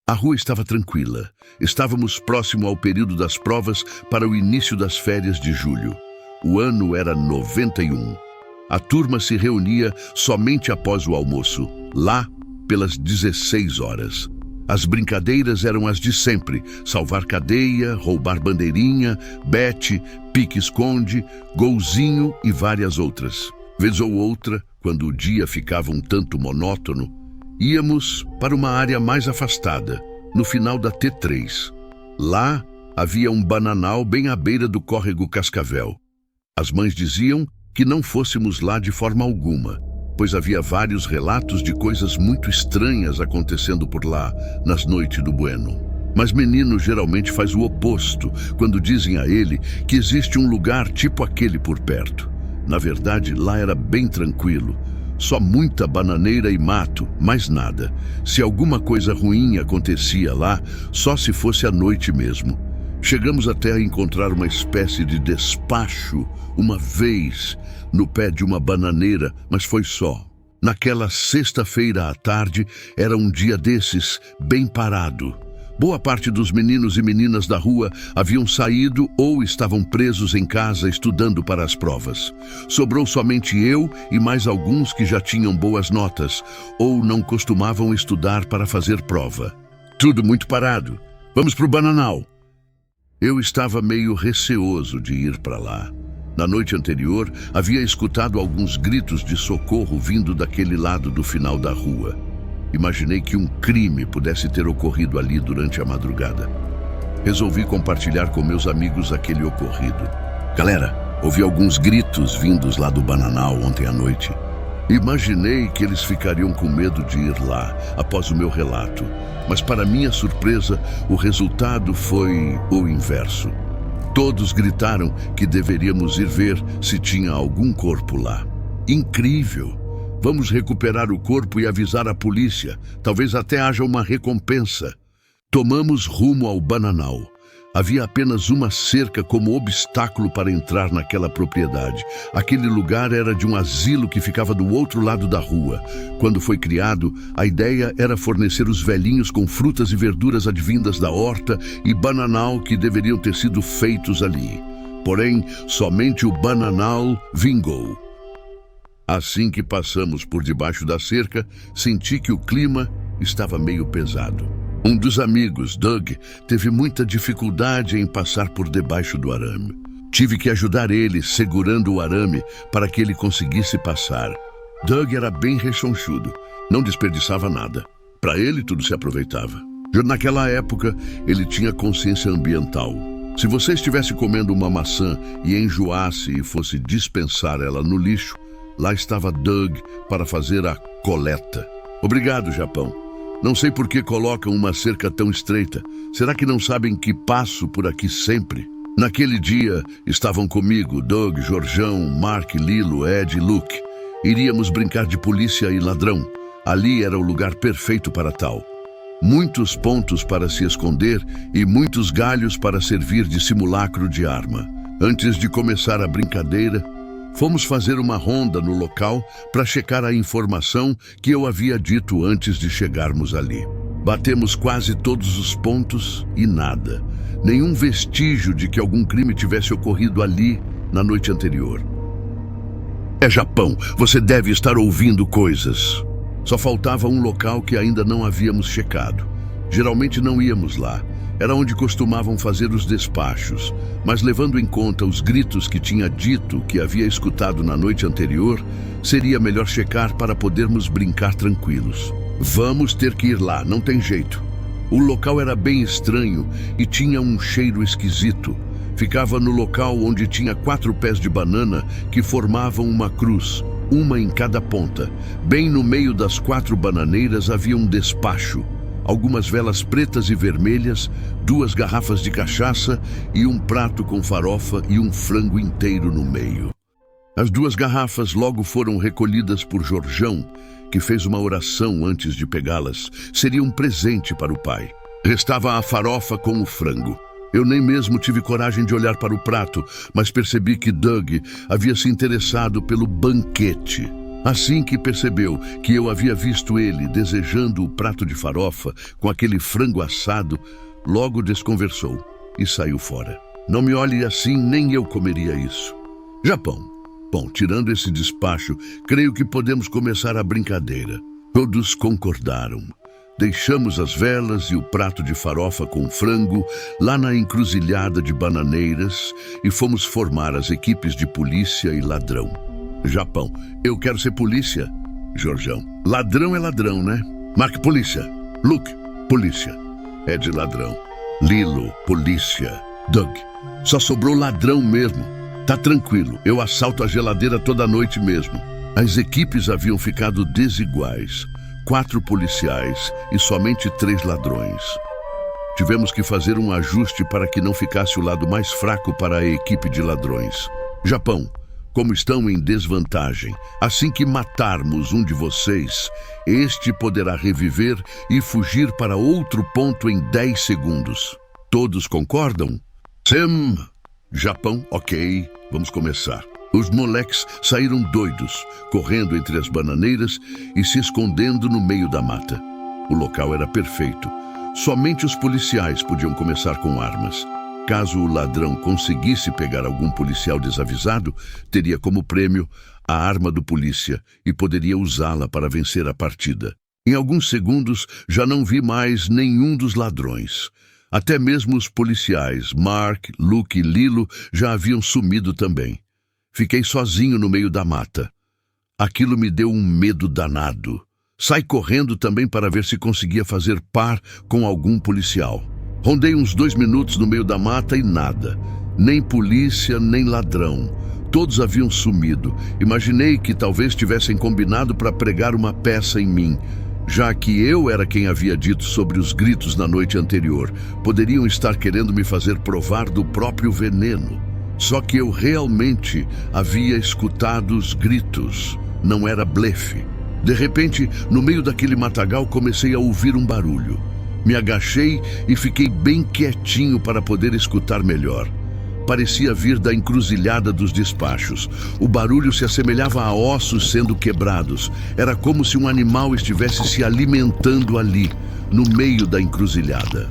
A rua estava tranquila. Estávamos próximo ao período das provas para o início das férias de julho. O ano era 91. A turma se reunia somente após o almoço, lá pelas 16 horas. As brincadeiras eram as de sempre: salvar cadeia, roubar bandeirinha, bete, pique-esconde, golzinho e várias outras. Vez ou outra, quando o dia ficava um tanto monótono, íamos para uma área mais afastada, no final da T3. Lá havia um bananal bem à beira do córrego Cascavel. As mães diziam que não fôssemos lá de forma alguma, pois havia vários relatos de coisas muito estranhas acontecendo por lá nas noites do Bueno. Mas menino geralmente faz o oposto quando dizem a ele que existe um lugar tipo aquele por perto. Na verdade, lá era bem tranquilo. Só muita bananeira e mato, mais nada. Se alguma coisa ruim acontecia lá, só se fosse à noite mesmo. Chegamos até a encontrar uma espécie de despacho uma vez no pé de uma bananeira, mas foi só. Naquela sexta-feira à tarde, era um dia desses, bem parado. Boa parte dos meninos e meninas da rua haviam saído ou estavam presos em casa estudando para as provas. Sobrou somente eu e mais alguns que já tinham boas notas ou não costumavam estudar para fazer prova. Tudo muito parado. Vamos pro Bananal. Eu estava meio receoso de ir para lá. Na noite anterior, havia escutado alguns gritos de socorro vindo daquele lado do final da rua. Imaginei que um crime pudesse ter ocorrido ali durante a madrugada. Resolvi compartilhar com meus amigos aquele ocorrido. Galera, ouvi alguns gritos vindos lá do Bananal ontem à noite. Imaginei que eles ficariam com medo de ir lá após o meu relato, mas para minha surpresa, o resultado foi o inverso. Todos gritaram que deveríamos ir ver se tinha algum corpo lá. Incrível! Vamos recuperar o corpo e avisar a polícia. Talvez até haja uma recompensa. Tomamos rumo ao Bananal. Havia apenas uma cerca como obstáculo para entrar naquela propriedade. Aquele lugar era de um asilo que ficava do outro lado da rua. Quando foi criado, a ideia era fornecer os velhinhos com frutas e verduras advindas da horta e bananal que deveriam ter sido feitos ali. Porém, somente o Bananal vingou. Assim que passamos por debaixo da cerca, senti que o clima estava meio pesado. Um dos amigos, Doug, teve muita dificuldade em passar por debaixo do arame. Tive que ajudar ele, segurando o arame para que ele conseguisse passar. Doug era bem rechonchudo, não desperdiçava nada. Para ele, tudo se aproveitava. Naquela época, ele tinha consciência ambiental. Se você estivesse comendo uma maçã e enjoasse e fosse dispensar ela no lixo, lá estava Doug para fazer a coleta. Obrigado, Japão. Não sei por que colocam uma cerca tão estreita. Será que não sabem que passo por aqui sempre? Naquele dia, estavam comigo Doug, Jorjão, Mark, Lilo, Ed e Luke. Iríamos brincar de polícia e ladrão. Ali era o lugar perfeito para tal. Muitos pontos para se esconder e muitos galhos para servir de simulacro de arma. Antes de começar a brincadeira, fomos fazer uma ronda no local para checar a informação que eu havia dito antes de chegarmos ali. Batemos quase todos os pontos e nada. Nenhum vestígio de que algum crime tivesse ocorrido ali na noite anterior. É Japão, você deve estar ouvindo coisas. Só faltava um local que ainda não havíamos checado. Geralmente não íamos lá. Era onde costumavam fazer os despachos, mas levando em conta os gritos que tinha dito que havia escutado na noite anterior, seria melhor checar para podermos brincar tranquilos. Vamos ter que ir lá, não tem jeito. O local era bem estranho e tinha um cheiro esquisito. Ficava no local onde tinha 4 pés de banana que formavam uma cruz, uma em cada ponta. Bem no meio das 4 bananeiras havia um despacho. Algumas velas pretas e vermelhas, 2 garrafas de cachaça e um prato com farofa e um frango inteiro no meio. As 2 garrafas logo foram recolhidas por Jorjão, que fez uma oração antes de pegá-las. Seria um presente para o pai. Restava a farofa com o frango. Eu nem mesmo tive coragem de olhar para o prato, mas percebi que Doug havia se interessado pelo banquete. Assim que percebeu que eu havia visto ele desejando o prato de farofa com aquele frango assado, logo desconversou e saiu fora. Não me olhe assim, nem eu comeria isso. Japão. Bom, tirando esse despacho, creio que podemos começar a brincadeira. Todos concordaram. Deixamos as velas e o prato de farofa com frango lá na encruzilhada de Bananeiras e fomos formar as equipes de polícia e ladrão. Japão. Eu quero ser polícia. Jorjão. Ladrão é ladrão, né? Mark, polícia. Luke, polícia. Ed, ladrão. Lilo, polícia. Doug. Só sobrou ladrão mesmo. Tá tranquilo, eu assalto a geladeira toda noite mesmo. As equipes haviam ficado desiguais. 4 policiais e somente 3 ladrões. Tivemos que fazer um ajuste para que não ficasse o lado mais fraco para a equipe de ladrões. Japão, como estão em desvantagem, assim que matarmos um de vocês, este poderá reviver e fugir para outro ponto em 10 segundos. Todos concordam? Sam, Japão, ok, vamos começar. Os moleques saíram doidos, correndo entre as bananeiras e se escondendo no meio da mata. O local era perfeito. Somente os policiais podiam começar com armas. Caso o ladrão conseguisse pegar algum policial desavisado, teria como prêmio a arma do polícia e poderia usá-la para vencer a partida. Em alguns segundos, já não vi mais nenhum dos ladrões. Até mesmo os policiais, Mark, Luke e Lilo, já haviam sumido também. Fiquei sozinho no meio da mata. Aquilo me deu um medo danado. Saí correndo também para ver se conseguia fazer par com algum policial. Rondei uns 2 minutos no meio da mata e nada. Nem polícia, nem ladrão. Todos haviam sumido. Imaginei que talvez tivessem combinado para pregar uma peça em mim. Já que eu era quem havia dito sobre os gritos na noite anterior, poderiam estar querendo me fazer provar do próprio veneno. Só que eu realmente havia escutado os gritos. Não era blefe. De repente, no meio daquele matagal, comecei a ouvir um barulho. Me agachei e fiquei bem quietinho para poder escutar melhor. Parecia vir da encruzilhada dos despachos. O barulho se assemelhava a ossos sendo quebrados. Era como se um animal estivesse se alimentando ali, no meio da encruzilhada.